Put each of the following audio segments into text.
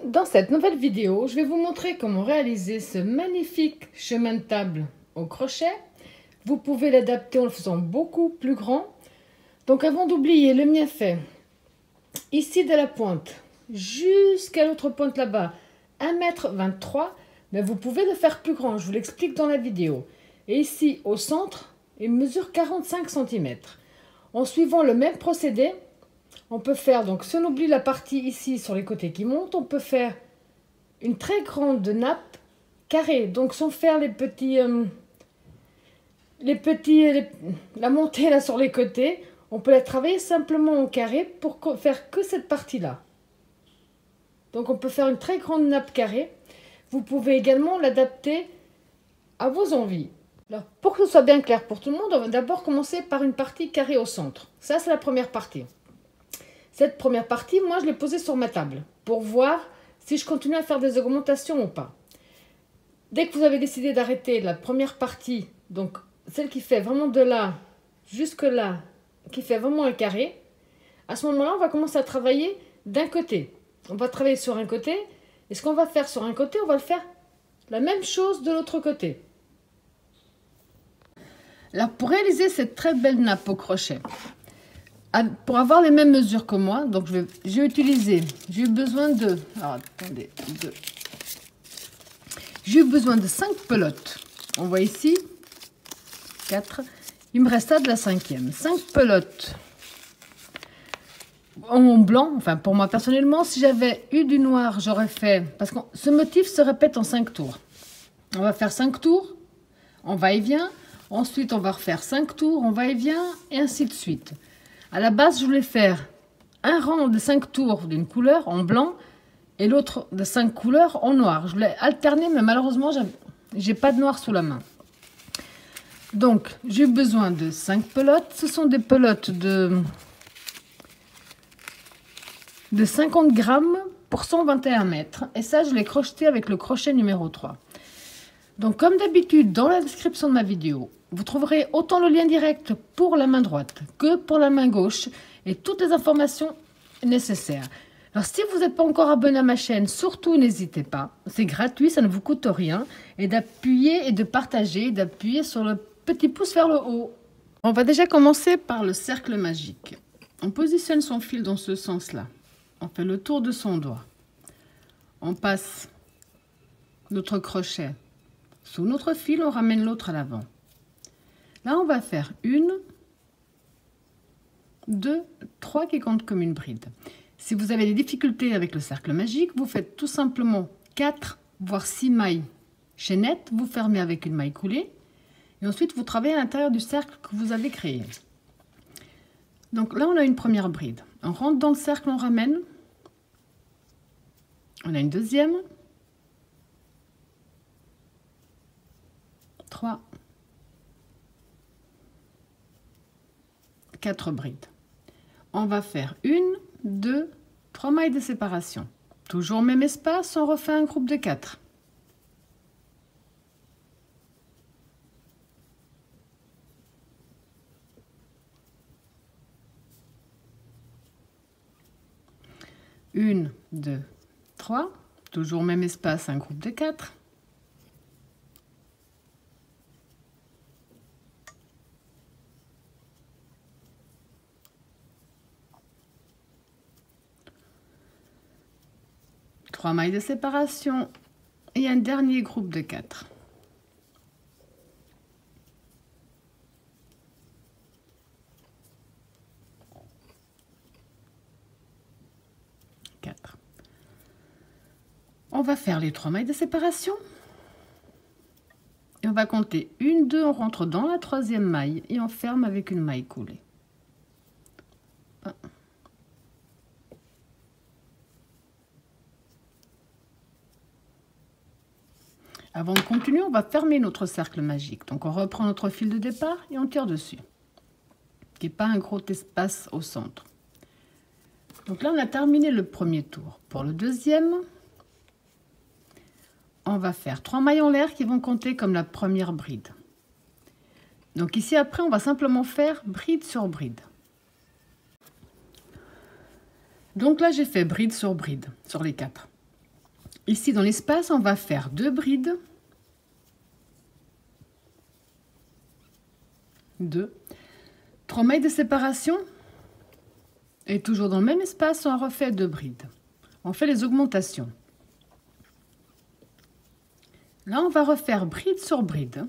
Dans cette nouvelle vidéo, je vais vous montrer comment réaliser ce magnifique chemin de table au crochet. Vous pouvez l'adapter en le faisant beaucoup plus grand. Donc avant d'oublier, le mien fait ici de la pointe jusqu'à l'autre pointe là-bas 1,23 m, mais vous pouvez le faire plus grand, je vous l'explique dans la vidéo. Et ici au centre, il mesure 45 cm. En suivant le même procédé, on peut faire, donc si on oublie la partie ici sur les côtés qui monte, on peut faire une très grande nappe carrée, donc sans faire la montée là sur les côtés. On peut la travailler simplement en carré pour faire que cette partie là. Donc on peut faire une très grande nappe carrée. Vous pouvez également l'adapter à vos envies. Alors, pour que ce soit bien clair pour tout le monde, on va d'abord commencer par une partie carrée au centre. Ça, c'est la première partie. Cette première partie, moi, je l'ai posée sur ma table pour voir si je continue à faire des augmentations ou pas. Dès que vous avez décidé d'arrêter la première partie, donc celle qui fait vraiment de là jusque là, qui fait vraiment un carré, à ce moment-là, on va commencer à travailler d'un côté. On va travailler sur un côté, et ce qu'on va faire sur un côté, on va le faire la même chose de l'autre côté. Alors, pour réaliser cette très belle nappe au crochet, pour avoir les mêmes mesures que moi, donc j'ai eu besoin de, alors attendez, j'ai eu besoin de 5 pelotes. On voit ici 4, il me reste là de la 5e. 5 pelotes en blanc, enfin pour moi personnellement, si j'avais eu du noir, j'aurais fait, parce que ce motif se répète en 5 tours. On va faire 5 tours, on va et vient, ensuite on va refaire 5 tours, on va et vient, et ainsi de suite. À la base, je voulais faire un rang de 5 tours d'une couleur en blanc et l'autre de 5 couleurs en noir. Je voulais alterner, mais malheureusement, j'ai pas de noir sous la main. Donc, j'ai eu besoin de 5 pelotes. Ce sont des pelotes de 50 grammes pour 121 mètres. Et ça, je l'ai crocheté avec le crochet numéro 3. Donc, comme d'habitude, dans la description de ma vidéo, vous trouverez autant le lien direct pour la main droite que pour la main gauche et toutes les informations nécessaires. Alors, si vous n'êtes pas encore abonné à ma chaîne, surtout n'hésitez pas. C'est gratuit, ça ne vous coûte rien. Et d'appuyer et de partager, d'appuyer sur le petit pouce vers le haut. On va déjà commencer par le cercle magique. On positionne son fil dans ce sens-là. On fait le tour de son doigt. On passe notre crochet sous notre fil, on ramène l'autre à l'avant. Là, on va faire 1, 2, 3 qui comptent comme une bride. Si vous avez des difficultés avec le cercle magique, vous faites tout simplement 4, voire 6 mailles chaînettes. Vous fermez avec une maille coulée. Et ensuite, vous travaillez à l'intérieur du cercle que vous avez créé. Donc là, on a une première bride. On rentre dans le cercle, on ramène. On a une deuxième. 3, 4 brides. On va faire 1, 2, 3 mailles de séparation. Toujours au même espace, on refait un groupe de 4. Une, 2, 3. Toujours au même espace, un groupe de 4. Trois mailles de séparation et un dernier groupe de 4. On va faire les 3 mailles de séparation. Et on va compter 1, 2, on rentre dans la 3e maille et on ferme avec une maille coulée. 1. Avant de continuer, on va fermer notre cercle magique. Donc, on reprend notre fil de départ et on tire dessus. Il n'y a pas un gros espace au centre. Donc là, on a terminé le premier tour. Pour le deuxième, on va faire 3 mailles en l'air qui vont compter comme la première bride. Donc ici, après, on va simplement faire bride sur bride. Donc là, j'ai fait bride sur les 4. Ici, dans l'espace, on va faire 2 brides. 2. 3 mailles de séparation. Et toujours dans le même espace, on refait 2 brides. On fait les augmentations. Là, on va refaire bride sur bride.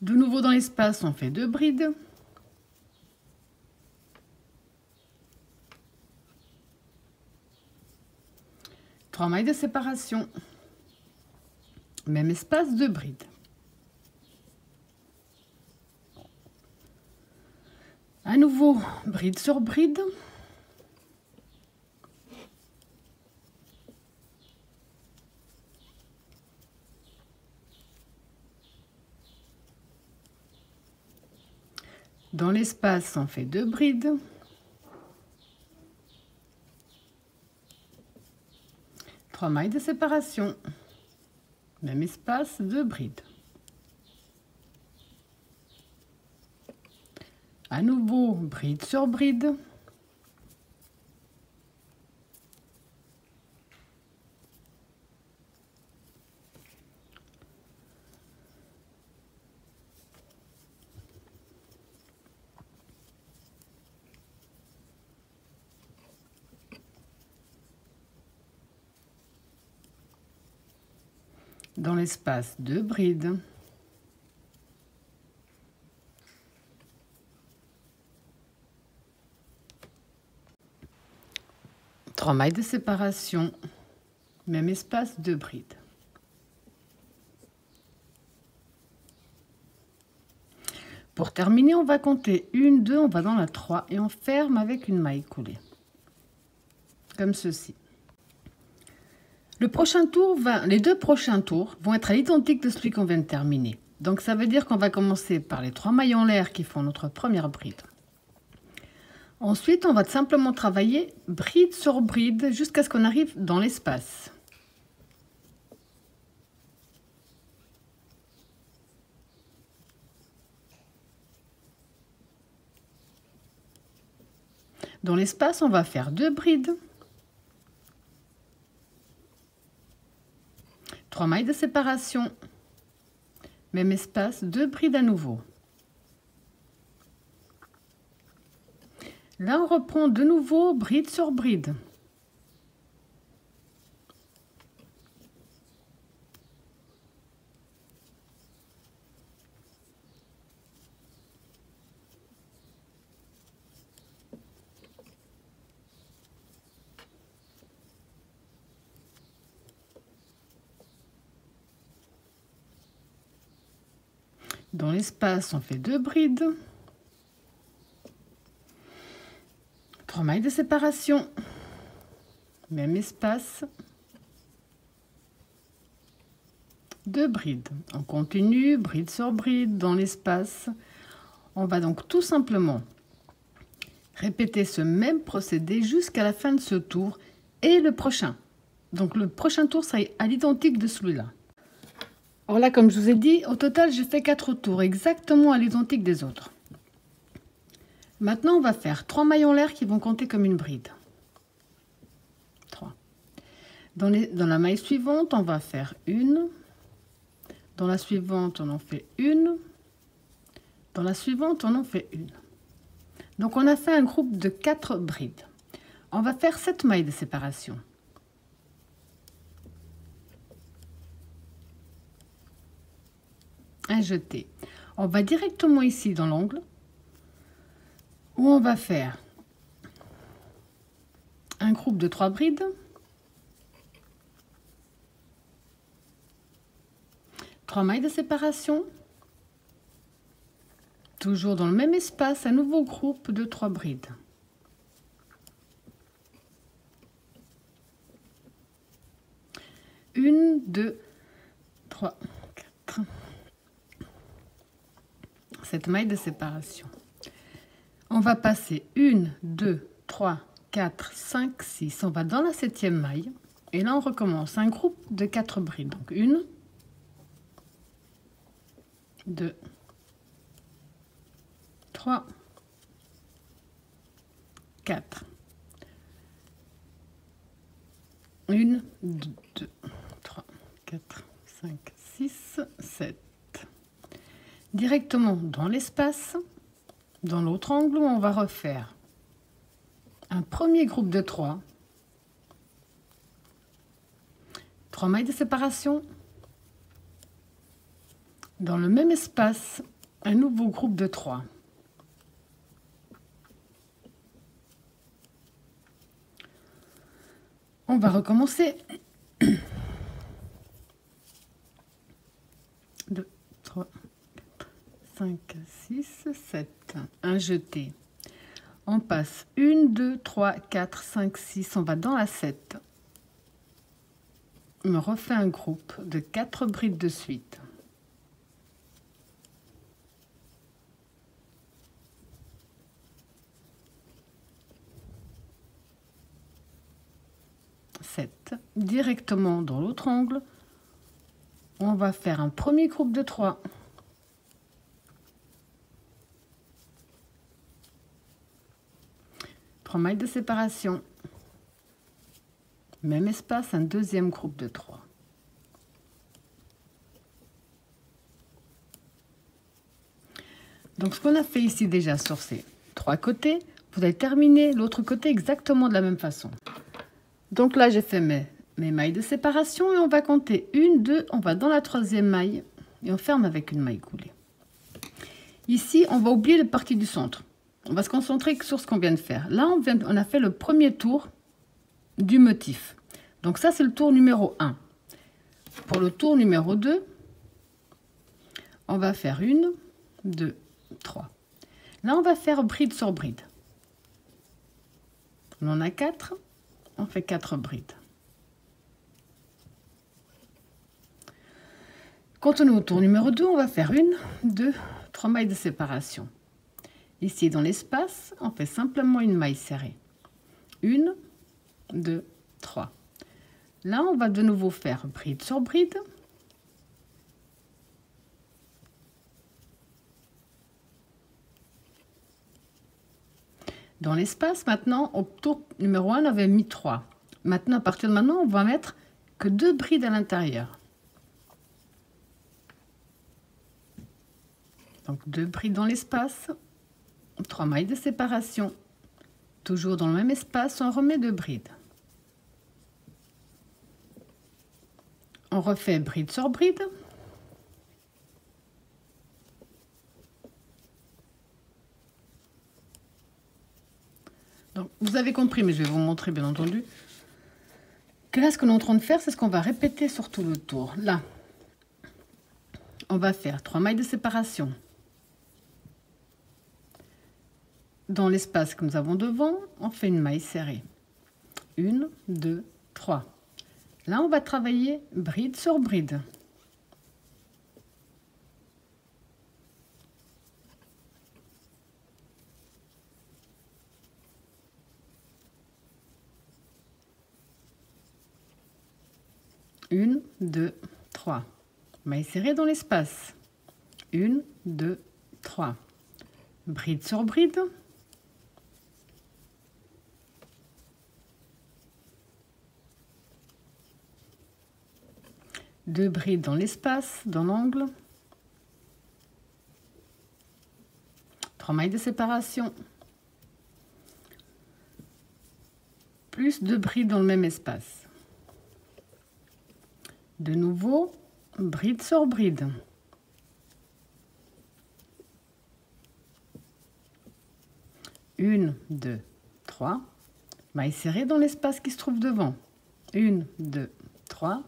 De nouveau dans l'espace, on fait 2 brides. Trois mailles de séparation. Même espace, 2 brides. À nouveau, bride sur bride. Dans l'espace, on fait 2 brides. Trois mailles de séparation. Même espace, 2 brides. À nouveau, bride sur bride. Dans l'espace, 2 brides. Trois mailles de séparation. Même espace, 2 brides. Pour terminer, on va compter 1, 2, on va dans la 3 et on ferme avec une maille coulée. Comme ceci. Les deux prochains tours vont être à l'identique de celui qu'on vient de terminer. Donc ça veut dire qu'on va commencer par les 3 mailles en l'air qui font notre première bride. Ensuite, on va simplement travailler bride sur bride jusqu'à ce qu'on arrive dans l'espace. Dans l'espace, on va faire 2 brides. 3 mailles de séparation. Même espace, 2 brides à nouveau. Là, on reprend de nouveau bride sur bride. Dans l'espace, on fait 2 brides. 3 mailles de séparation. Même espace. 2 brides. On continue, bride sur bride, dans l'espace. On va donc tout simplement répéter ce même procédé jusqu'à la fin de ce tour et le prochain. Donc le prochain tour sera à l'identique de celui-là. Alors là, comme je vous ai dit, au total, j'ai fait 4 tours, exactement à l'identique des autres. Maintenant, on va faire 3 mailles en l'air qui vont compter comme une bride. 3. Dans la maille suivante, on va faire 1. Dans la suivante, on en fait 1. Dans la suivante, on en fait 1. Donc, on a fait un groupe de 4 brides. On va faire 7 mailles de séparation. Un jeté. On va directement ici dans l'angle où on va faire un groupe de 3 brides, 3 mailles de séparation, toujours dans le même espace, un nouveau groupe de 3 brides. Une, 2, 3, 4. 7 mailles de séparation. On va passer 1, 2, 3, 4, 5, 6. On va dans la 7e maille. Et là, on recommence un groupe de 4 brides. Donc 1, 2, 3, 4. 1, 2, 3, 4, 5, 6, 7. Directement dans l'espace, dans l'autre angle, on va refaire un premier groupe de 3. 3 mailles de séparation. Dans le même espace, un nouveau groupe de 3. On va recommencer. 2, 3, 5, 6, 7. Un jeté. On passe 1, 2, 3, 4, 5, 6. On va dans la 7. On refait un groupe de 4 brides de suite. Directement dans l'autre angle, on va faire un premier groupe de 3. Trois mailles de séparation. Même espace, un deuxième groupe de 3. Donc ce qu'on a fait ici déjà sur ces 3 côtés, vous allez terminer l'autre côté exactement de la même façon. Donc là, j'ai fait mes mailles de séparation et on va compter 1, 2, on va dans la 3e maille et on ferme avec une maille coulée. Ici, on va oublier la partie du centre. On va se concentrer sur ce qu'on vient de faire. Là, on a fait le premier tour du motif. Donc ça, c'est le tour numéro 1. Pour le tour numéro 2, on va faire 1, 2, 3. Là, on va faire bride sur bride. On en a 4. On fait 4 brides. Quand on est au tour numéro 2, on va faire 1, 2, 3 mailles de séparation. Ici, dans l'espace, on fait simplement une maille serrée. 1, 2, 3. Là, on va de nouveau faire bride sur bride. Dans l'espace, maintenant, au tour numéro 1, on avait mis 3. Maintenant, à partir de maintenant, on va mettre que 2 brides à l'intérieur. Donc, 2 brides dans l'espace, 3 mailles de séparation. Toujours dans le même espace, on remet 2 brides. On refait bride sur bride. Donc, vous avez compris, mais je vais vous montrer bien entendu que là, ce qu'on est en train de faire, c'est ce qu'on va répéter sur tout le tour. Là, on va faire 3 mailles de séparation. Dans l'espace que nous avons devant, on fait une maille serrée. 1, 2, 3. Là, on va travailler bride sur bride. Une, 2, 3. Maille serrée dans l'espace. 1, 2, 3. Bride sur bride. Deux brides dans l'espace, dans l'angle. 3 mailles de séparation. Plus 2 brides dans le même espace. De nouveau, bride sur bride. Une, 2, 3. Maille serrée dans l'espace qui se trouve devant. 1, 2, 3.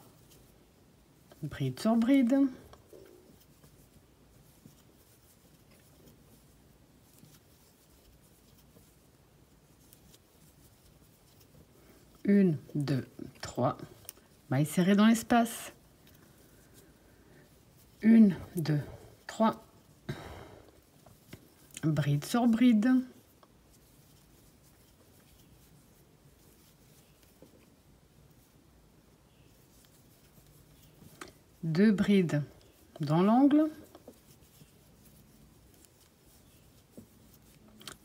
Bride sur bride. Une, 2, 3. Maille serrée dans l'espace. 1, 2, 3. Bride sur bride. Deux brides dans l'angle.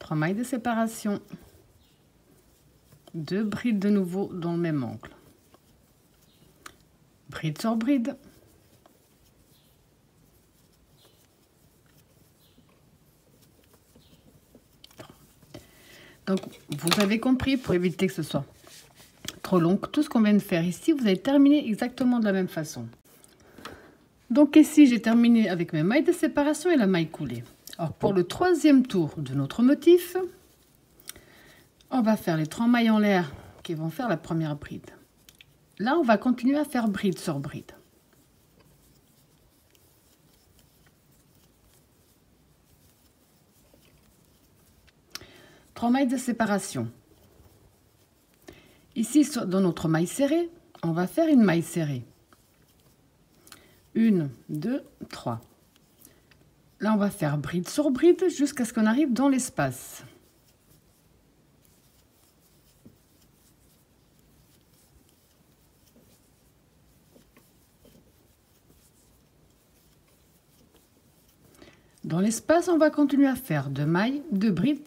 3 mailles de séparation, 2 brides de nouveau dans le même angle, bride sur bride, donc vous avez compris, pour éviter que ce soit trop long, tout ce qu'on vient de faire ici, vous allez terminer exactement de la même façon. Donc ici, j'ai terminé avec mes mailles de séparation et la maille coulée. Alors pour le troisième tour de notre motif, on va faire les 3 mailles en l'air qui vont faire la première bride. Là, on va continuer à faire bride sur bride. Trois mailles de séparation. Ici, dans notre maille serrée, on va faire une maille serrée. 1, 2, 3. Là, on va faire bride sur bride jusqu'à ce qu'on arrive dans l'espace. Dans l'espace, on va continuer à faire 2 brides,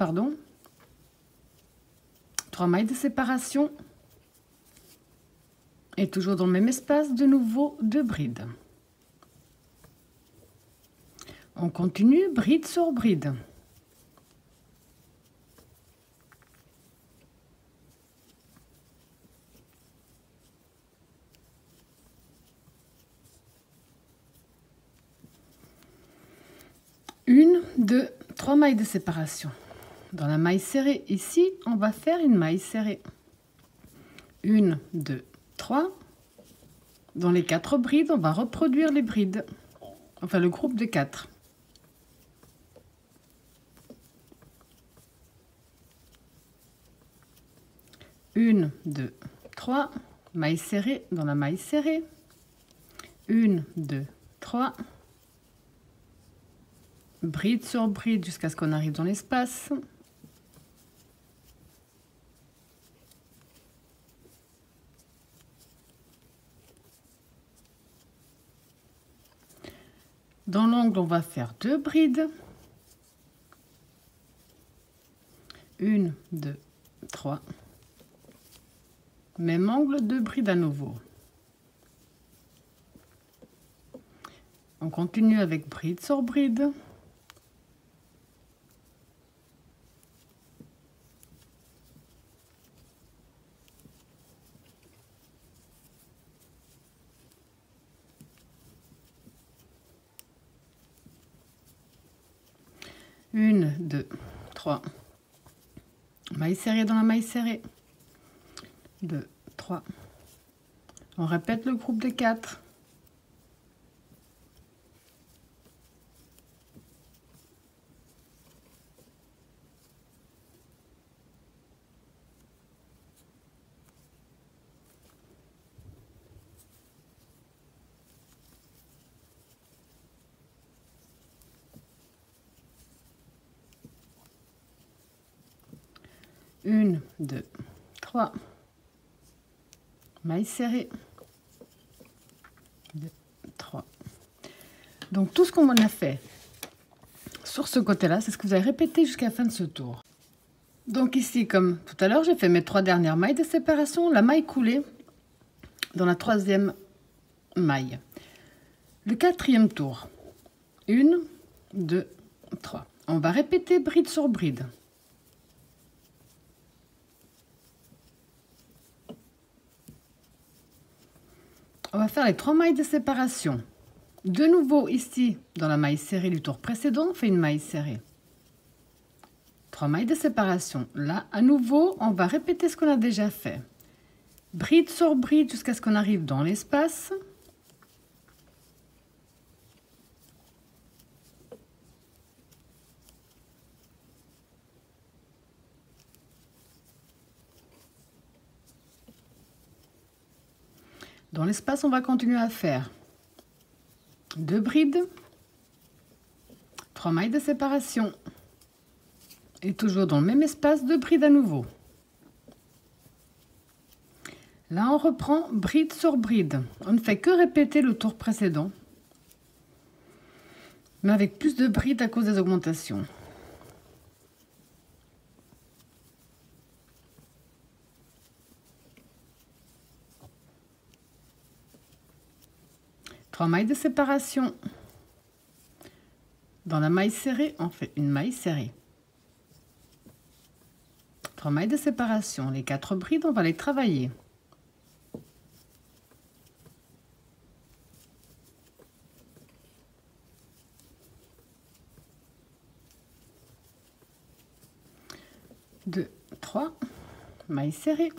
3 mailles de séparation. Et toujours dans le même espace, de nouveau 2 brides. On continue bride sur bride. Une, 2, 3 mailles de séparation. Dans la maille serrée ici, on va faire une maille serrée. 1, 2, 3. Dans les 4 brides, on va reproduire les brides. Enfin, le groupe de 4. Une, 2, 3. Maille serrée dans la maille serrée. 1, 2, 3. Bride sur bride jusqu'à ce qu'on arrive dans l'espace. Dans l'angle, on va faire 2 brides. 1, 2, 3. Même angle, 2 brides à nouveau. On continue avec bride sur bride. Une, 2, 3. Maille serrée dans la maille serrée. 2, 3. On répète le groupe de 4. Une, 2, 3. Maille serrée. 2, 3. Donc tout ce qu'on a fait sur ce côté-là, c'est ce que vous allez répéter jusqu'à la fin de ce tour. Donc ici, comme tout à l'heure, j'ai fait mes 3 dernières mailles de séparation, la maille coulée dans la 3e maille. Le 4e tour. 1, 2, 3. On va répéter bride sur bride. On va faire les 3 mailles de séparation. De nouveau ici, dans la maille serrée du tour précédent, on fait une maille serrée. 3 mailles de séparation. Là, à nouveau, on va répéter ce qu'on a déjà fait. Bride sur bride jusqu'à ce qu'on arrive dans l'espace. Dans l'espace, on va continuer à faire 2 brides, 3 mailles de séparation et toujours dans le même espace, 2 brides à nouveau. Là, on reprend bride sur bride. On ne fait que répéter le tour précédent, mais avec plus de brides à cause des augmentations. 3 mailles de séparation. Dans la maille serrée, on fait une maille serrée. 3 mailles de séparation. Les 4 brides, on va les travailler. Deux, 3 mailles serrées.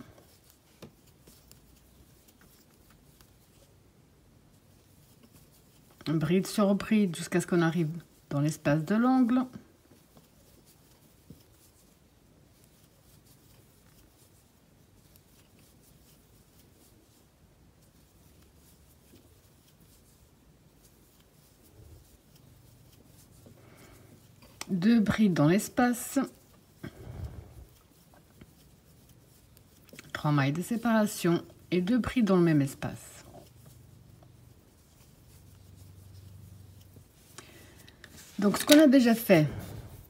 Bride sur bride jusqu'à ce qu'on arrive dans l'espace de l'angle. Deux brides dans l'espace. 3 mailles de séparation et 2 brides dans le même espace. Donc ce qu'on a déjà fait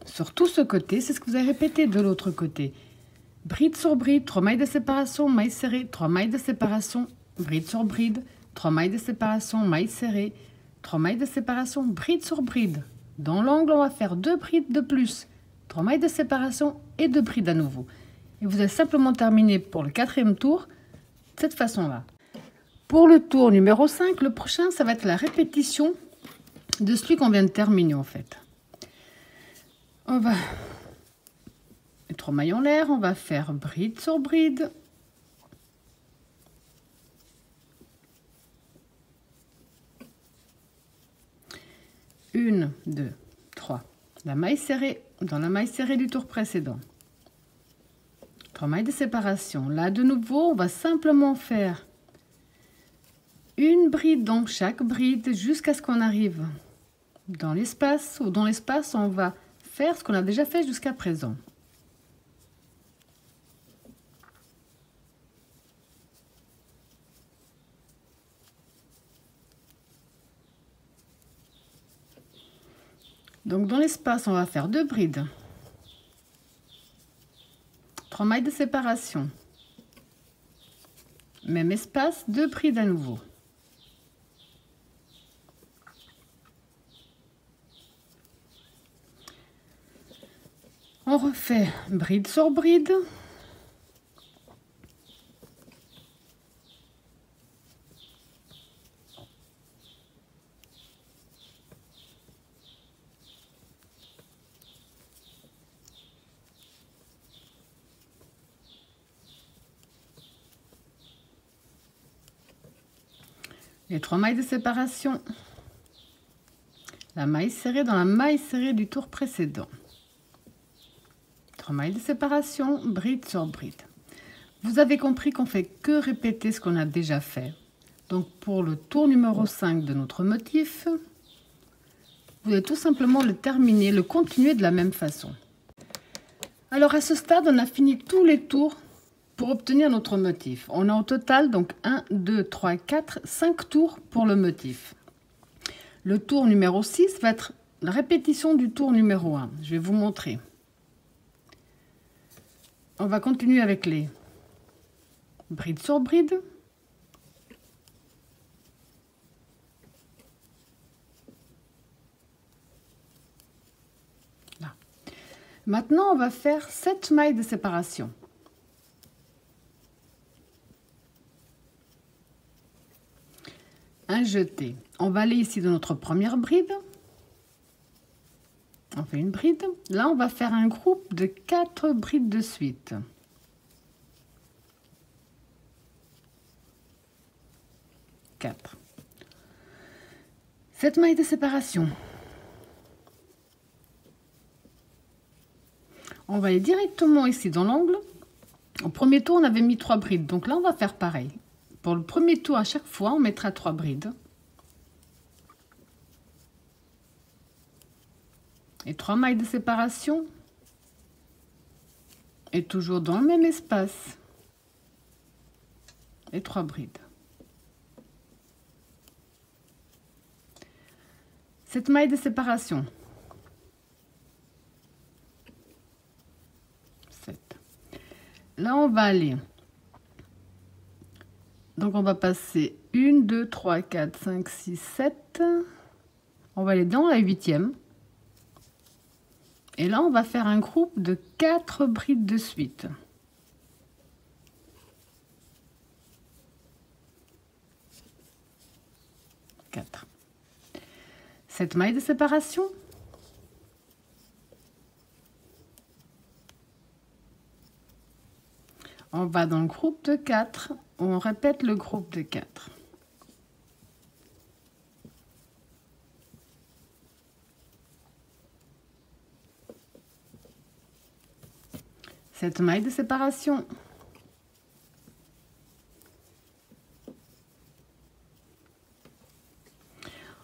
sur tout ce côté, c'est ce que vous avez répété de l'autre côté. Bride sur bride, 3 mailles de séparation, maille serrée, 3 mailles de séparation, bride sur bride, 3 mailles de séparation, maille serrée, 3 mailles de séparation, bride sur bride. Dans l'angle, on va faire 2 brides de plus, 3 mailles de séparation et 2 brides à nouveau. Et vous allez simplement terminer pour le 4e tour de cette façon-là. Pour le tour numéro 5, le prochain, ça va être la répétition de celui qu'on vient de terminer en fait. On va, les 3 mailles en l'air, on va faire bride sur bride. Une, 2, 3. La maille serrée dans la maille serrée du tour précédent. 3 mailles de séparation. Là, de nouveau, on va simplement faire une bride dans chaque bride jusqu'à ce qu'on arrive dans l'espace. Ou dans l'espace, on va faire ce qu'on a déjà fait jusqu'à présent. Donc, dans l'espace, on va faire 2 brides. 3 mailles de séparation. Même espace, 2 brides à nouveau. On refait bride sur bride. Les 3 mailles de séparation. La maille serrée dans la maille serrée du tour précédent. 3 mailles de séparation, bride sur bride. Vous avez compris qu'on fait que répéter ce qu'on a déjà fait. Donc pour le tour numéro 5 de notre motif, vous allez tout simplement le terminer, le continuer de la même façon. Alors à ce stade, on a fini tous les tours pour obtenir notre motif. On a au total donc 1, 2, 3, 4, 5 tours pour le motif. Le tour numéro 6 va être la répétition du tour numéro 1. Je vais vous montrer. On va continuer avec les brides sur bride. Là. Maintenant, on va faire 7 mailles de séparation. Un jeté. On va aller ici dans notre première bride. On fait une bride. Là, on va faire un groupe de 4 brides de suite. Quatre. 7 mailles de séparation. On va aller directement ici dans l'angle. Au premier tour, on avait mis 3 brides. Donc là, on va faire pareil. Pour le premier tour, à chaque fois, on mettra 3 brides. Et 3 mailles de séparation. Et toujours dans le même espace. Et 3 brides. 7 mailles de séparation. 7. Là, on va aller Donc on va passer 1, 2, 3, 4, 5, 6, 7. On va aller dans la 8e. Et là, on va faire un groupe de 4 brides de suite. 4. 7 mailles de séparation. On va dans le groupe de 4. On répète le groupe de 4. Cette maille de séparation.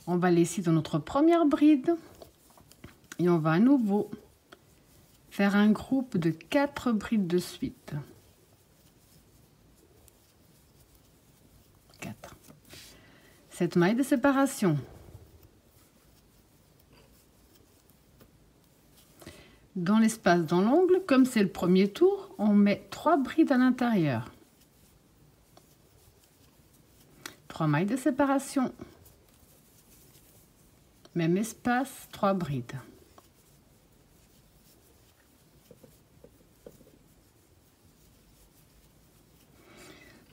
On va aller ici dans notre première bride et on va à nouveau faire un groupe de 4 brides de suite. 4. Cette maille de séparation. Dans l'espace, dans l'angle, comme c'est le premier tour, on met 3 brides à l'intérieur. 3 mailles de séparation. Même espace, 3 brides.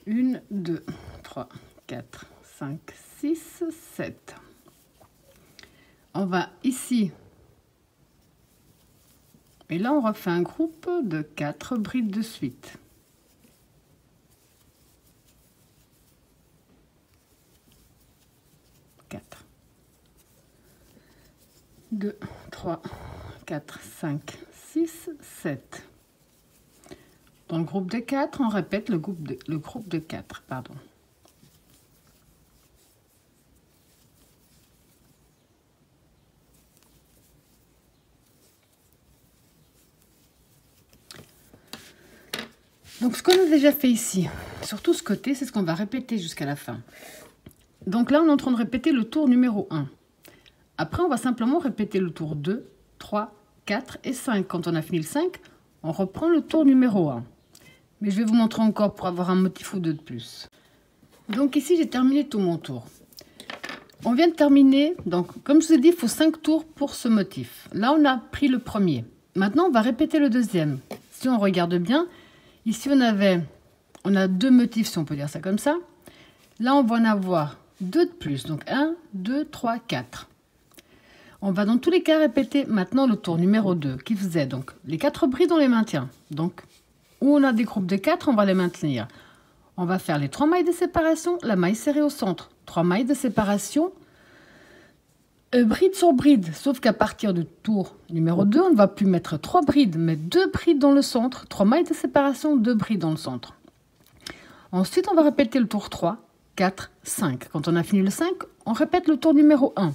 Une, 2, 3, 4, 5, 6, 7. On va ici. Et là, on refait un groupe de 4 brides de suite. 4. 2, 3, 4, 5, 6, 7. Dans le groupe de 4, on répète le groupe de 4. Pardon. Donc, ce qu'on a déjà fait ici, sur tout ce côté, c'est ce qu'on va répéter jusqu'à la fin. Donc là, on est en train de répéter le tour numéro 1. Après, on va simplement répéter le tour 2, 3, 4 et 5. Quand on a fini le 5, on reprend le tour numéro 1. Mais je vais vous montrer encore pour avoir un motif ou deux de plus. Donc ici, j'ai terminé tout mon tour. On vient de terminer, donc comme je vous ai dit, il faut 5 tours pour ce motif. Là, on a pris le premier. Maintenant, on va répéter le deuxième. Si on regarde bien, ici, on a 2 motifs, si on peut dire ça comme ça. Là, on va en avoir 2 de plus. Donc 1, 2, 3, 4. On va dans tous les cas répéter maintenant le tour numéro 2 qui faisait donc les 4 brides, on les maintient. Donc, où on a des groupes de 4, on va les maintenir. On va faire les 3 mailles de séparation, la maille serrée au centre. 3 mailles de séparation, bride sur bride. Sauf qu'à partir du tour numéro 2, on ne va plus mettre 3 brides, mais 2 brides dans le centre. 3 mailles de séparation, 2 brides dans le centre. Ensuite, on va répéter le tour 3, 4, 5. Quand on a fini le 5, on répète le tour numéro 1.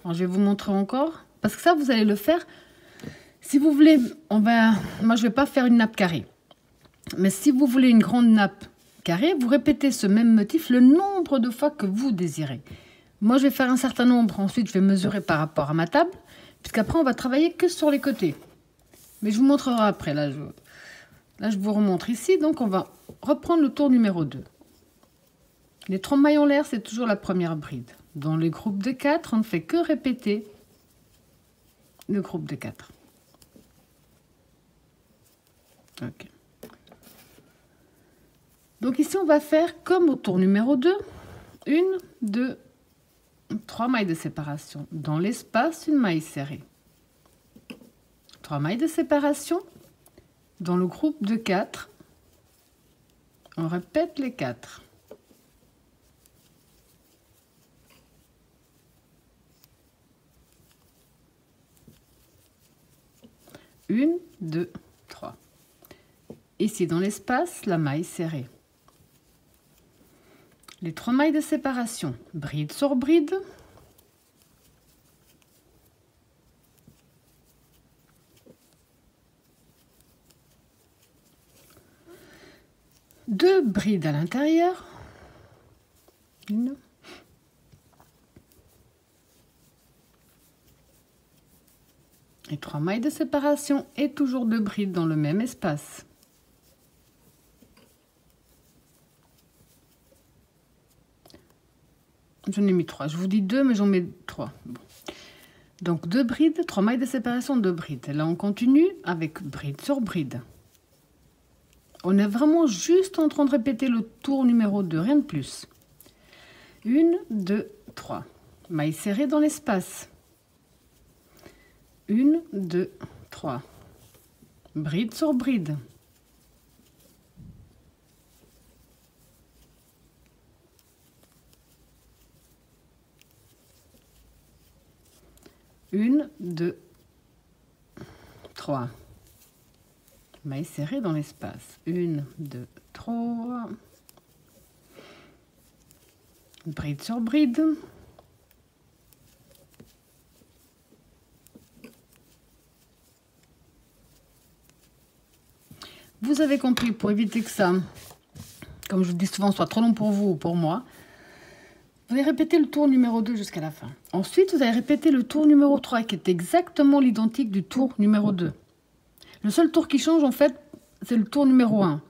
Alors, je vais vous montrer encore, parce que ça, vous allez le faire. Si vous voulez, moi, je ne vais pas faire une nappe carrée. Mais si vous voulez une grande nappe carrée, vous répétez ce même motif le nombre de fois que vous désirez. Moi, je vais faire un certain nombre. Ensuite, je vais mesurer par rapport à ma table, puisqu'après, on va travailler que sur les côtés. Mais je vous montrerai après. Là, je vous remontre ici. Donc, on va reprendre le tour numéro 2. Les 3 mailles en l'air, c'est toujours la première bride. Dans les groupes de 4, on ne fait que répéter le groupe de 4. Ok. Donc ici, on va faire comme au tour numéro 2. 1, 2, 3 mailles de séparation. Dans l'espace, une maille serrée. 3 mailles de séparation. Dans le groupe de 4, on répète les 4. 1, 2, 3. Ici, dans l'espace, la maille serrée. Les 3 mailles de séparation, bride sur bride. Deux brides à l'intérieur. Une. Et 3 mailles de séparation et toujours 2 brides dans le même espace. j'en ai mis 3. Je vous dis 2, mais j'en mets 3. Bon. Donc 2 brides, 3 mailles de séparation, 2 brides. Et là, on continue avec bride sur bride. On est vraiment juste en train de répéter le tour numéro 2, rien de plus. 1, 2, 3. Maille serrée dans l'espace. 1, 2, 3. Bride sur bride. Une, 2, 3. Maille serrée dans l'espace. 1, 2, 3. Bride sur bride. Vous avez compris, pour éviter que ça, comme je vous dis souvent, soit trop long pour vous ou pour moi, vous allez répéter le tour numéro 2 jusqu'à la fin. Ensuite, vous allez répéter le tour numéro 3 qui est exactement l'identique du tour numéro 2. Le seul tour qui change, en fait, c'est le tour numéro 1.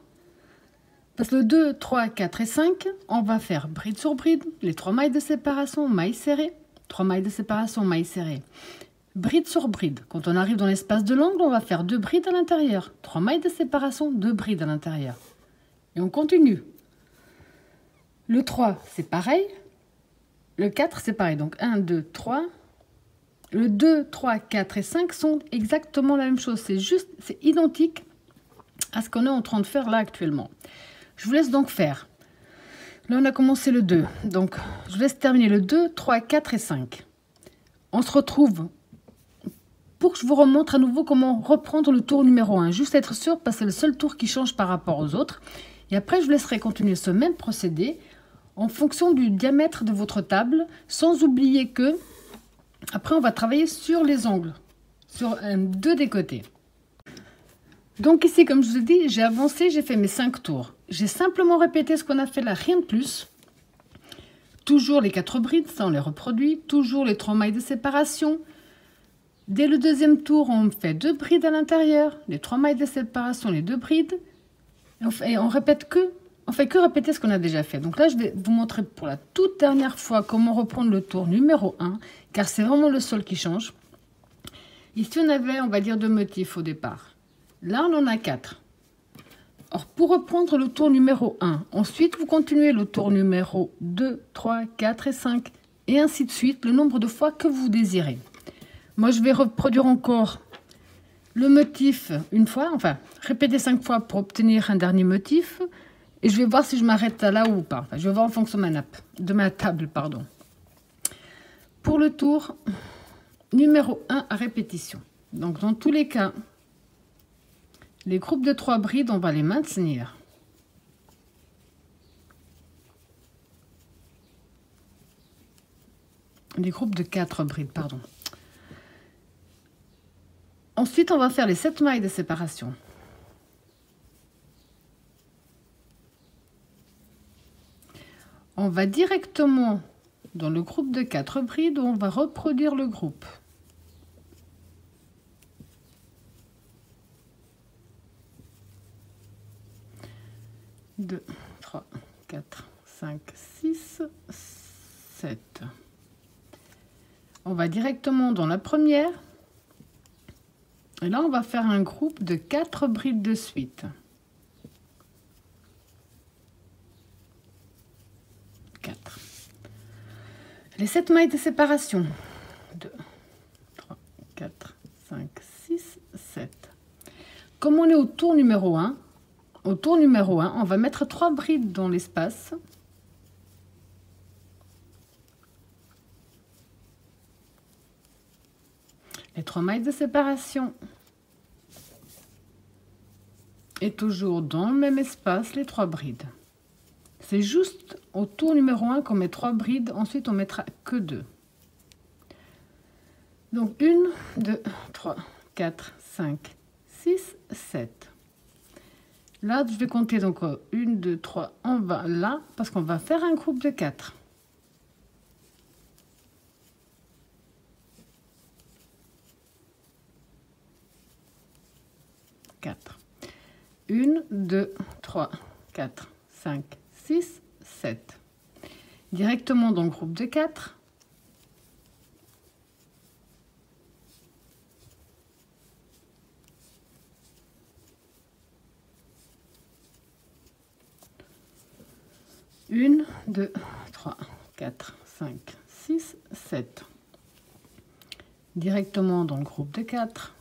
Parce que le 2, 3, 4 et 5, on va faire bride sur bride, les 3 mailles de séparation, maille serrée, 3 mailles de séparation, maille serrée. Bride sur bride. Quand on arrive dans l'espace de l'angle, on va faire 2 brides à l'intérieur. 3 mailles de séparation, 2 brides à l'intérieur. Et on continue. Le 3, c'est pareil. Le 4, c'est pareil. Donc 1, 2, 3. Le 2, 3, 4 et 5 sont exactement la même chose. C'est identique à ce qu'on est en train de faire là actuellement. Je vous laisse donc faire. Là, on a commencé le 2. Donc, je vous laisse terminer le 2, 3, 4 et 5. On se retrouve pour que je vous remontre à nouveau comment reprendre le tour numéro 1. Juste être sûr, parce que c'est le seul tour qui change par rapport aux autres. Et après, je vous laisserai continuer ce même procédé en fonction du diamètre de votre table, sans oublier que, après, on va travailler sur les angles, sur deux des côtés. Donc ici, comme je vous ai dit, j'ai avancé, j'ai fait mes 5 tours. J'ai simplement répété ce qu'on a fait là, rien de plus. Toujours les 4 brides, ça on les reproduit. Toujours les 3 mailles de séparation. Dès le deuxième tour, on fait 2 brides à l'intérieur. Les 3 mailles de séparation, les 2 brides. Et on répète que... On fait que répéter ce qu'on a déjà fait. Donc là, je vais vous montrer pour la toute dernière fois comment reprendre le tour numéro 1, car c'est vraiment le seul qui change. Ici, on avait, on va dire, 2 motifs au départ. Là, on en a 4. Or, pour reprendre le tour numéro 1, ensuite, vous continuez le tour numéro 2, 3, 4 et 5, et ainsi de suite, le nombre de fois que vous désirez. Moi, je vais reproduire encore le motif une fois, enfin, répéter 5 fois pour obtenir un dernier motif. Et je vais voir si je m'arrête là ou pas. Enfin, je vais voir en fonction de ma table. Pardon. Pour le tour numéro 1 à répétition. Donc, dans tous les cas, les groupes de 3 brides, on va les maintenir. Les groupes de 4 brides, pardon. Ensuite, on va faire les 7 mailles de séparation. On va directement dans le groupe de 4 brides où on va reproduire le groupe. Deux, 3, 4, 5, 6, 7. On va directement dans la première. Et là, on va faire un groupe de 4 brides de suite. 4. Les 7 mailles de séparation. 2, 3, 4, 5, 6, 7. Comme on est au tour numéro 1, on va mettre 3 brides dans l'espace. Les 3 mailles de séparation. Et toujours dans le même espace, les 3 brides. C'est juste au tour numéro 1 qu'on met 3 brides, ensuite on mettra que 2. Donc 1, 2, 3, 4, 5, 6, 7. Là, je vais compter donc 1, 2, 3, on va là, parce qu'on va faire un groupe de 4. Quatre. 1, 2, 3, 4, 5, 6, 7. directement dans le groupe de 4. Une, 2, 3, 4, 5, 6, 7. Directement dans le groupe de 4.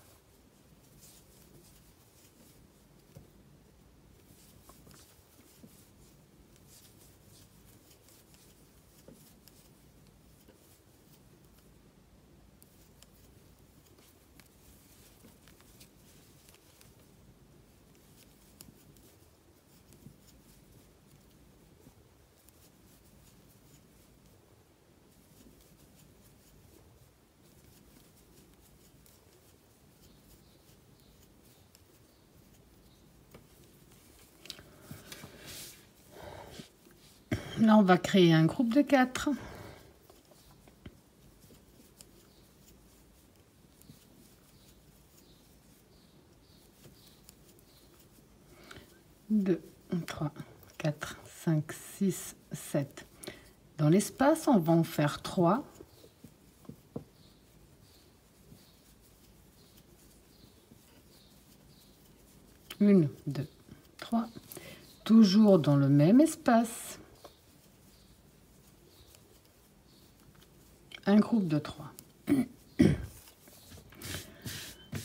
Là, on va créer un groupe de 4. Deux, 3, 4, 5, 6, 7. Dans l'espace, on va en faire 3. Une, 2, 3. Toujours dans le même espace. Un groupe de 3.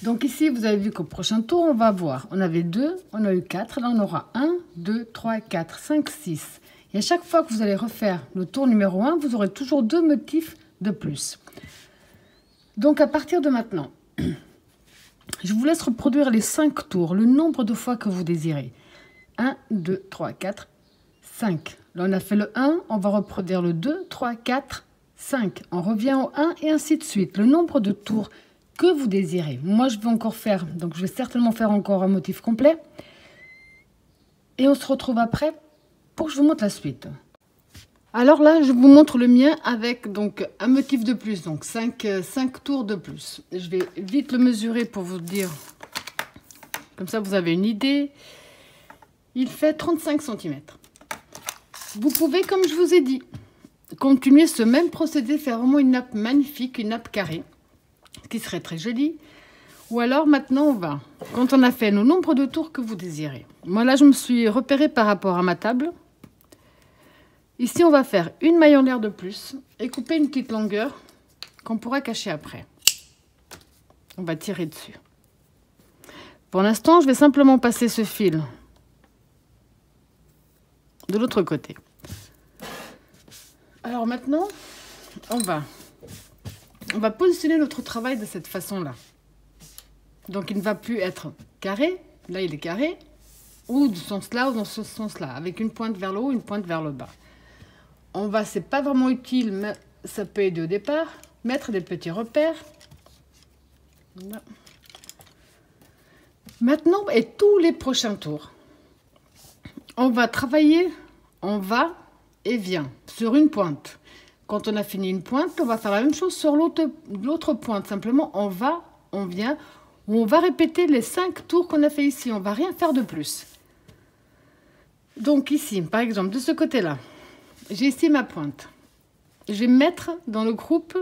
Donc ici, vous avez vu qu'au prochain tour, on va voir. On avait 2, on a eu 4. Là, on aura 1, 2, 3, 4, 5, 6. Et à chaque fois que vous allez refaire le tour numéro 1, vous aurez toujours 2 motifs de plus. Donc à partir de maintenant, je vous laisse reproduire les 5 tours, le nombre de fois que vous désirez. 1, 2, 3, 4, 5. Là, on a fait le 1, on va reproduire le 2, 3, 4, 5. On revient au 1 et ainsi de suite. Le nombre de tours que vous désirez. Moi, je vais encore faire, donc je vais certainement faire encore un motif complet. Et on se retrouve après pour que je vous montre la suite. Alors là, je vous montre le mien avec donc un motif de plus, donc 5 tours de plus. Je vais vite le mesurer pour vous dire, comme ça vous avez une idée. Il fait 35 cm. Vous pouvez, comme je vous ai dit, continuer ce même procédé, faire vraiment une nappe magnifique, une nappe carrée, ce qui serait très joli. Ou alors maintenant on va, quand on a fait le nombre de tours que vous désirez. Moi là je me suis repérée par rapport à ma table. Ici on va faire une maille en l'air de plus et couper une petite longueur qu'on pourra cacher après. On va tirer dessus. Pour l'instant je vais simplement passer ce fil de l'autre côté. Alors maintenant on va positionner notre travail de cette façon-là. Donc, il ne va plus être carré. Là, il est carré. Ou de ce sens-là, ou dans ce sens-là. Avec une pointe vers le haut, une pointe vers le bas. C'est pas vraiment utile, mais ça peut aider au départ. Mettre des petits repères. Voilà. Maintenant, et tous les prochains tours, on va travailler en va et vient sur une pointe. Quand on a fini une pointe, on va faire la même chose sur l'autre pointe. Simplement, on va, on vient. On va répéter les 5 tours qu'on a fait ici. On ne va rien faire de plus. Donc ici, par exemple, de ce côté-là, j'ai ici ma pointe. Je vais me mettre dans le groupe,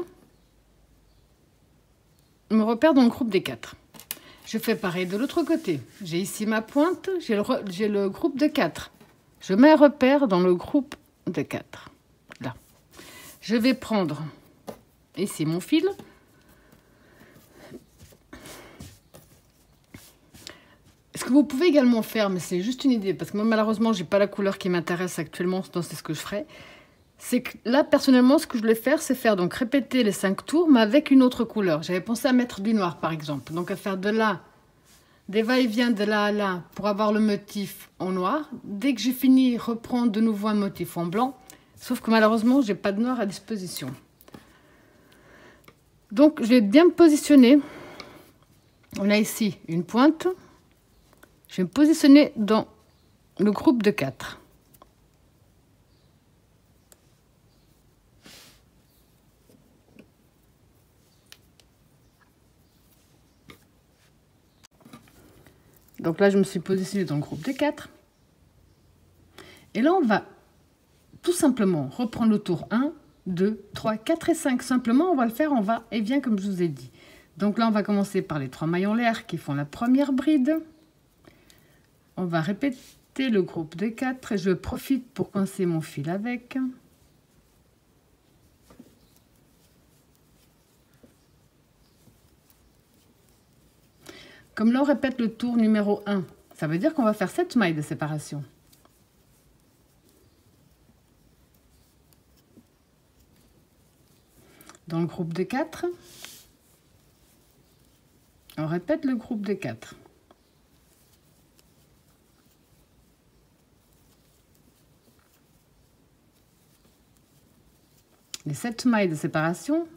me repère dans le groupe des 4. Je fais pareil de l'autre côté. J'ai ici ma pointe, j'ai le groupe de 4. Je mets un repère dans le groupe de 4. Là. Je vais prendre ici mon fil. Ce que vous pouvez également faire, mais c'est juste une idée, parce que moi malheureusement j'ai pas la couleur qui m'intéresse actuellement, donc c'est ce que je ferai. C'est que là personnellement ce que je voulais faire, c'est faire donc répéter les 5 tours, mais avec une autre couleur. J'avais pensé à mettre du noir par exemple, donc à faire de là, des va-et-vient de là à là pour avoir le motif en noir. Dès que j'ai fini, reprendre de nouveau un motif en blanc, sauf que malheureusement j'ai pas de noir à disposition. Donc je vais bien me positionner. On a ici une pointe. Je vais me positionner dans le groupe de 4. Donc là, je me suis positionnée dans le groupe de 4. Et là, on va tout simplement reprendre le tour 1, 2, 3, 4 et 5. Simplement, on va le faire en va et vient comme je vous ai dit. Donc là, on va commencer par les 3 mailles en l'air qui font la première bride. On va répéter le groupe de 4 et je profite pour coincer mon fil avec. Comme là, on répète le tour numéro 1, ça veut dire qu'on va faire 7 mailles de séparation. Dans le groupe de 4, on répète le groupe de 4. Les 7 mailles de séparation.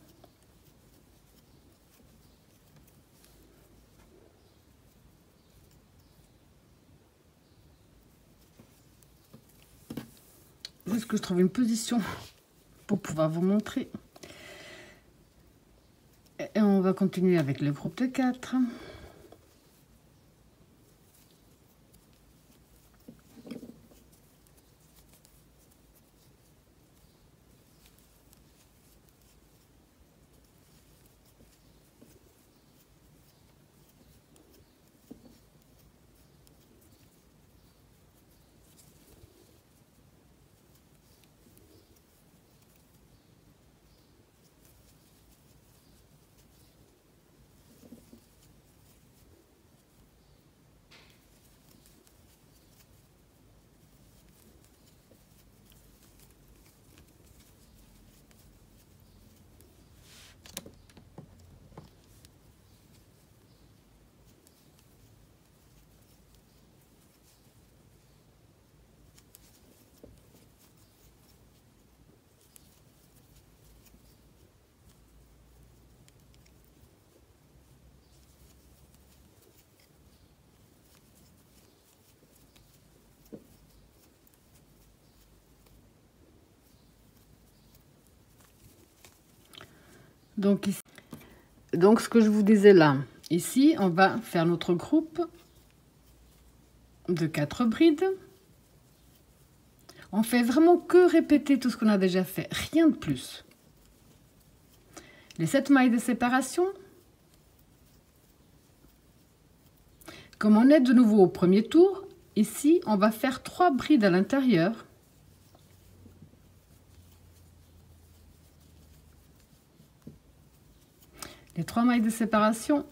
Juste que je trouve une position pour pouvoir vous montrer. Et on va continuer avec le groupe de 4. Donc, ici, donc ce que je vous disais là, ici, on va faire notre groupe de 4 brides. On fait vraiment que répéter tout ce qu'on a déjà fait, rien de plus. Les 7 mailles de séparation. Comme on est de nouveau au premier tour, ici, on va faire 3 brides à l'intérieur. Les 3 mailles de séparation,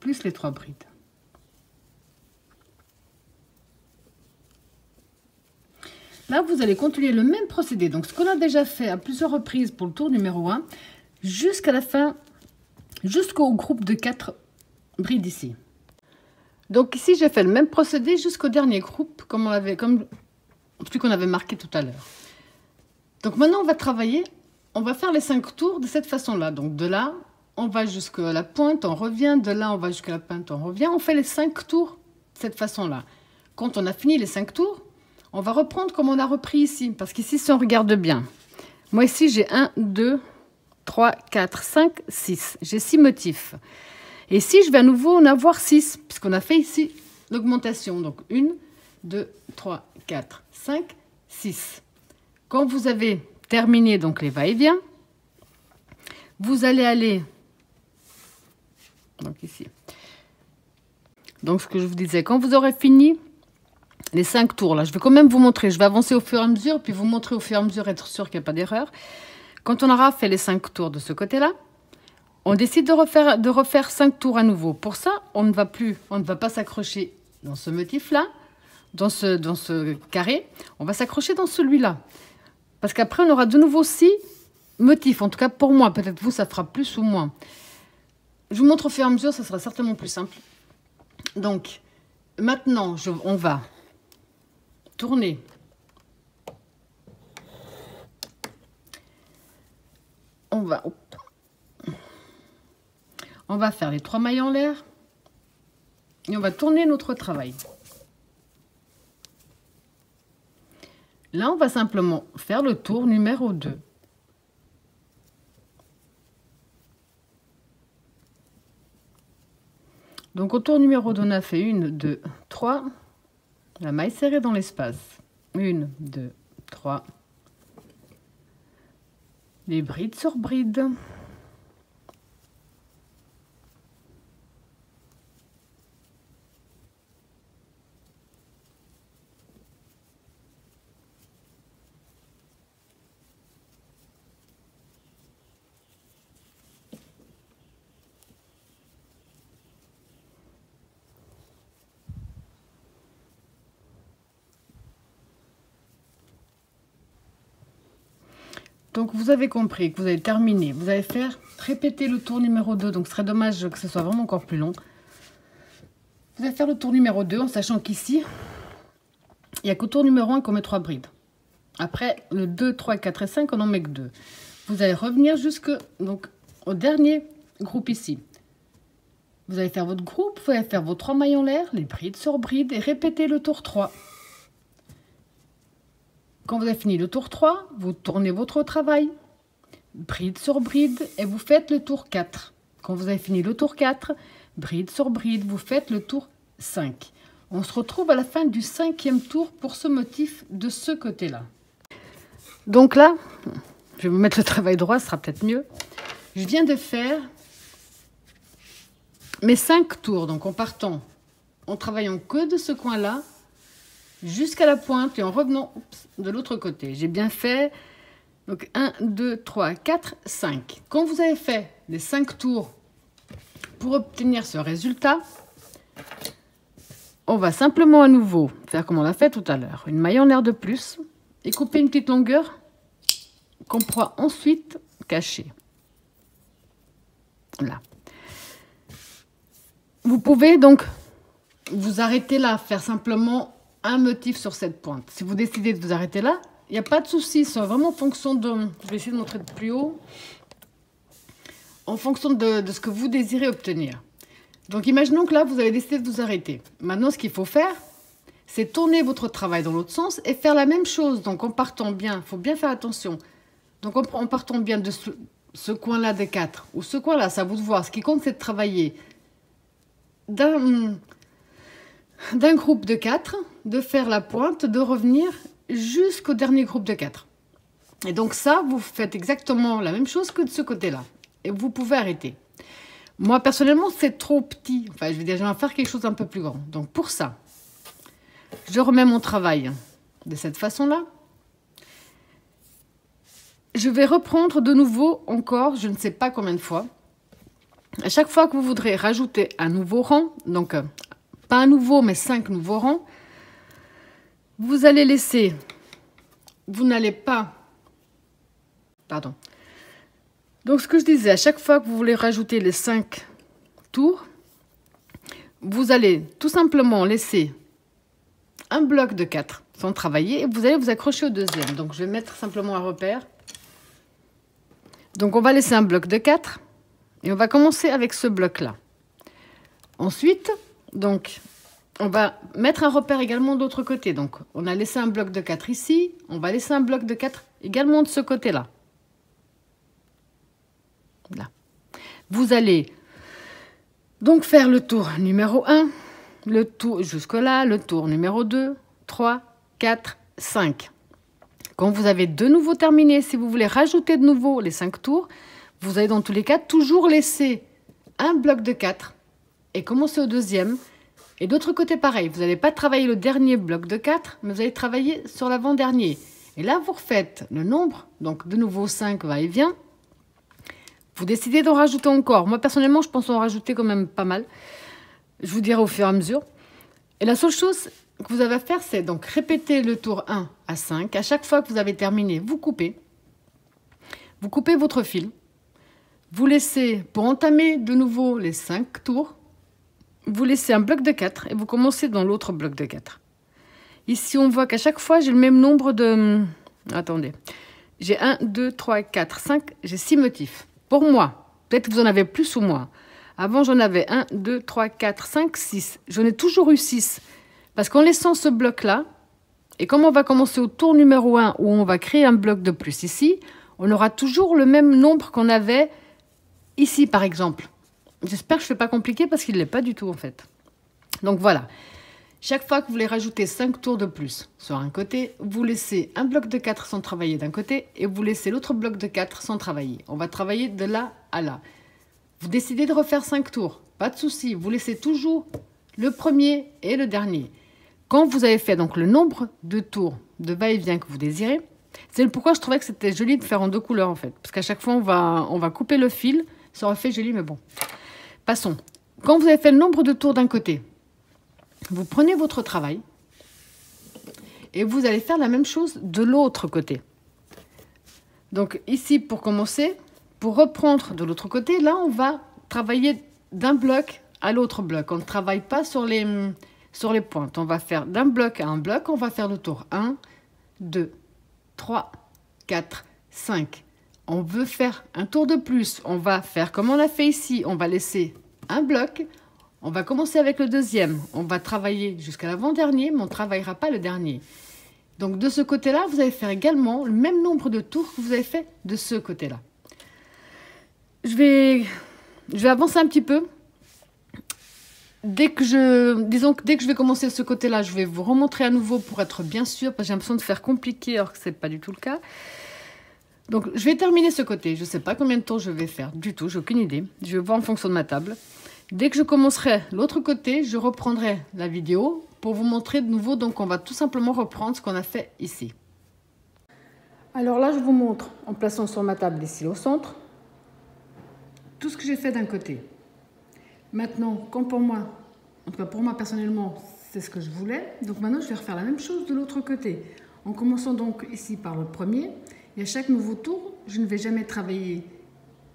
plus les 3 brides. Là, vous allez continuer le même procédé. Donc, ce qu'on a déjà fait à plusieurs reprises pour le tour numéro 1, jusqu'à la fin, jusqu'au groupe de 4 brides ici. Donc, ici, j'ai fait le même procédé jusqu'au dernier groupe, comme celui qu'on avait marqué tout à l'heure. Donc, maintenant, on va travailler. On va faire les 5 tours de cette façon-là. Donc, de là, on va jusqu'à la pointe, on revient. De là, on va jusqu'à la pointe, on revient. On fait les 5 tours de cette façon-là. Quand on a fini les 5 tours, on va reprendre comme on a repris ici. Parce qu'ici, si on regarde bien, moi ici, j'ai 1, 2, 3, 4, 5, 6. J'ai 6 motifs. Et ici, je vais à nouveau en avoir 6, puisqu'on a fait ici l'augmentation. Donc, 1, 2, 3, 4, 5, 6. Quand vous avez terminé donc les va-et-vient, vous allez aller donc ici. Donc, ce que je vous disais, quand vous aurez fini les 5 tours, là, je vais quand même vous montrer. Je vais avancer au fur et à mesure, puis vous montrer au fur et à mesure, être sûr qu'il n'y a pas d'erreur. Quand on aura fait les 5 tours de ce côté-là, on décide de refaire 5 tours à nouveau. Pour ça, on ne va pas s'accrocher dans ce motif-là, dans ce carré. On va s'accrocher dans celui-là. Parce qu'après, on aura de nouveau 6 motifs. En tout cas, pour moi. Peut-être vous, ça fera plus ou moins. Je vous montre au fur et à mesure, ça sera certainement plus simple. Donc, maintenant, on va tourner. On va faire les 3 mailles en l'air. Et on va tourner notre travail. Là, on va simplement faire le tour numéro 2. Donc, au tour numéro 2, on a fait 1, 2, 3. La maille serrée dans l'espace. 1, 2, 3. Les brides sur brides. Donc, vous avez compris que vous avez terminé. Vous allez faire répéter le tour numéro 2. Donc, ce serait dommage que ce soit vraiment encore plus long. Vous allez faire le tour numéro 2 en sachant qu'ici, il n'y a qu'au tour numéro 1 qu'on met 3 brides. Après, le 2, 3, 4 et 5, on n'en met que 2. Vous allez revenir jusque donc, au dernier groupe ici. Vous allez faire votre groupe, vous allez faire vos 3 mailles en l'air, les brides sur brides et répéter le tour 3. Quand vous avez fini le tour 3, vous tournez votre travail, bride sur bride, et vous faites le tour 4. Quand vous avez fini le tour 4, bride sur bride, vous faites le tour 5. On se retrouve à la fin du 5e tour pour ce motif de ce côté-là. Donc là, je vais vous mettre le travail droit, ce sera peut-être mieux. Je viens de faire mes 5 tours, donc en partant, en travaillant que de ce coin-là, jusqu'à la pointe et en revenant de l'autre côté. J'ai bien fait donc 1, 2, 3, 4, 5. Quand vous avez fait les 5 tours pour obtenir ce résultat, on va simplement à nouveau faire comme on l'a fait tout à l'heure. Une maille en l'air de plus et couper une petite longueur qu'on pourra ensuite cacher. Là. Vous pouvez donc vous arrêter là, faire simplement un motif sur cette pointe. Si vous décidez de vous arrêter là, il n'y a pas de souci. C'est vraiment en fonction de... Je vais essayer de montrer de plus haut. En fonction de ce que vous désirez obtenir. Donc, imaginons que là, vous avez décidé de vous arrêter. Maintenant, ce qu'il faut faire, c'est tourner votre travail dans l'autre sens et faire la même chose. Donc, en partant bien, il faut bien faire attention. Donc, en partant bien de ce coin-là des 4 ou ce coin-là, c'est à vous de voir. Ce qui compte, c'est de travailler d'un groupe de 4, de faire la pointe, de revenir jusqu'au dernier groupe de 4. Et donc ça, vous faites exactement la même chose que de ce côté-là. Et vous pouvez arrêter. Moi, personnellement, c'est trop petit. Enfin, je vais dire, je vais faire quelque chose d'un peu plus grand. Donc pour ça, je remets mon travail de cette façon-là. Je vais reprendre de nouveau encore, je ne sais pas combien de fois. À chaque fois que vous voudrez rajouter un nouveau rang, donc pas un nouveau, mais 5 nouveaux rangs, vous allez laisser, vous n'allez pas, pardon. Donc ce que je disais, à chaque fois que vous voulez rajouter les 5 tours, vous allez tout simplement laisser un bloc de 4 sans travailler et vous allez vous accrocher au deuxième. Donc je vais mettre simplement un repère. Donc on va laisser un bloc de 4 et on va commencer avec ce bloc-là. Ensuite, donc, on va mettre un repère également de l'autre côté. Donc, on a laissé un bloc de 4 ici. On va laisser un bloc de 4 également de ce côté-là. Là. Vous allez donc faire le tour numéro 1, le tour jusque-là, le tour numéro 2, 3, 4, 5. Quand vous avez de nouveau terminé, si vous voulez rajouter de nouveau les 5 tours, vous allez dans tous les cas toujours laisser un bloc de 4 et commencer au deuxième. Et d'autre côté, pareil, vous n'allez pas travailler le dernier bloc de 4, mais vous allez travailler sur l'avant-dernier. Et là, vous refaites le nombre, donc de nouveau 5 va-et-vient. Vous décidez d'en rajouter encore. Moi, personnellement, je pense en rajouter quand même pas mal. Je vous dirai au fur et à mesure. Et la seule chose que vous avez à faire, c'est donc répéter le tour 1 à 5. À chaque fois que vous avez terminé, vous coupez. Vous coupez votre fil. Vous laissez, pour entamer de nouveau les 5 tours, vous laissez un bloc de 4 et vous commencez dans l'autre bloc de 4. Ici, on voit qu'à chaque fois, j'ai le même nombre de... Attendez. J'ai 1, 2, 3, 4, 5. J'ai 6 motifs. Pour moi, peut-être que vous en avez plus ou moins. Avant, j'en avais 1, 2, 3, 4, 5, 6. J'en ai toujours eu 6. Parce qu'en laissant ce bloc-là, et comme on va commencer au tour numéro 1, où on va créer un bloc de plus ici, on aura toujours le même nombre qu'on avait ici, par exemple. J'espère que je ne fais pas compliqué parce qu'il ne l'est pas du tout, en fait. Donc, voilà. Chaque fois que vous voulez rajouter 5 tours de plus sur un côté, vous laissez un bloc de 4 sans travailler d'un côté et vous laissez l'autre bloc de 4 sans travailler. On va travailler de là à là. Vous décidez de refaire 5 tours, pas de souci, vous laissez toujours le premier et le dernier. Quand vous avez fait donc le nombre de tours de va-et-vient que vous désirez, c'est pourquoi je trouvais que c'était joli de faire en 2 couleurs en fait. Parce qu'à chaque fois, on va couper le fil, ça aurait fait joli, mais bon. Passons. Quand vous avez fait le nombre de tours d'un côté, vous prenez votre travail et vous allez faire la même chose de l'autre côté. Donc ici, pour commencer, pour reprendre de l'autre côté, là, on va travailler d'un bloc à l'autre bloc. On ne travaille pas sur les pointes. On va faire d'un bloc à un bloc, on va faire le tour 1, 2, 3, 4, 5. On veut faire un tour de plus. On va faire comme on a fait ici. On va laisser un bloc. On va commencer avec le deuxième. On va travailler jusqu'à l'avant-dernier, mais on ne travaillera pas le dernier. Donc, de ce côté-là, vous allez faire également le même nombre de tours que vous avez fait de ce côté-là. Je vais avancer un petit peu. Dès que je vais commencer ce côté-là, je vais vous remontrer à nouveau pour être bien sûr, parce que j'ai l'impression de faire compliqué alors que ce n'est pas du tout le cas. Donc, je vais terminer ce côté. Je ne sais pas combien de tours je vais faire du tout, j'ai aucune idée. Je vais voir en fonction de ma table. Dès que je commencerai l'autre côté, je reprendrai la vidéo pour vous montrer de nouveau. Donc, on va tout simplement reprendre ce qu'on a fait ici. Alors là, je vous montre, en plaçant sur ma table ici au centre, tout ce que j'ai fait d'un côté. Maintenant, comme pour moi, en tout cas pour moi personnellement, c'est ce que je voulais. Donc maintenant, je vais refaire la même chose de l'autre côté. En commençant donc ici par le premier. Et à chaque nouveau tour, je ne vais jamais travailler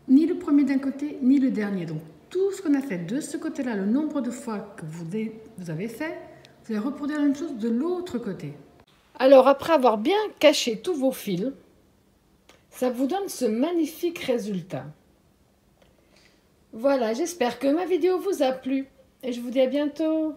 ni le premier d'un côté, ni le dernier. Donc tout ce qu'on a fait de ce côté-là, le nombre de fois que vous avez fait, vous allez reproduire la même chose de l'autre côté. Alors après avoir bien caché tous vos fils, ça vous donne ce magnifique résultat. Voilà, j'espère que ma vidéo vous a plu et je vous dis à bientôt.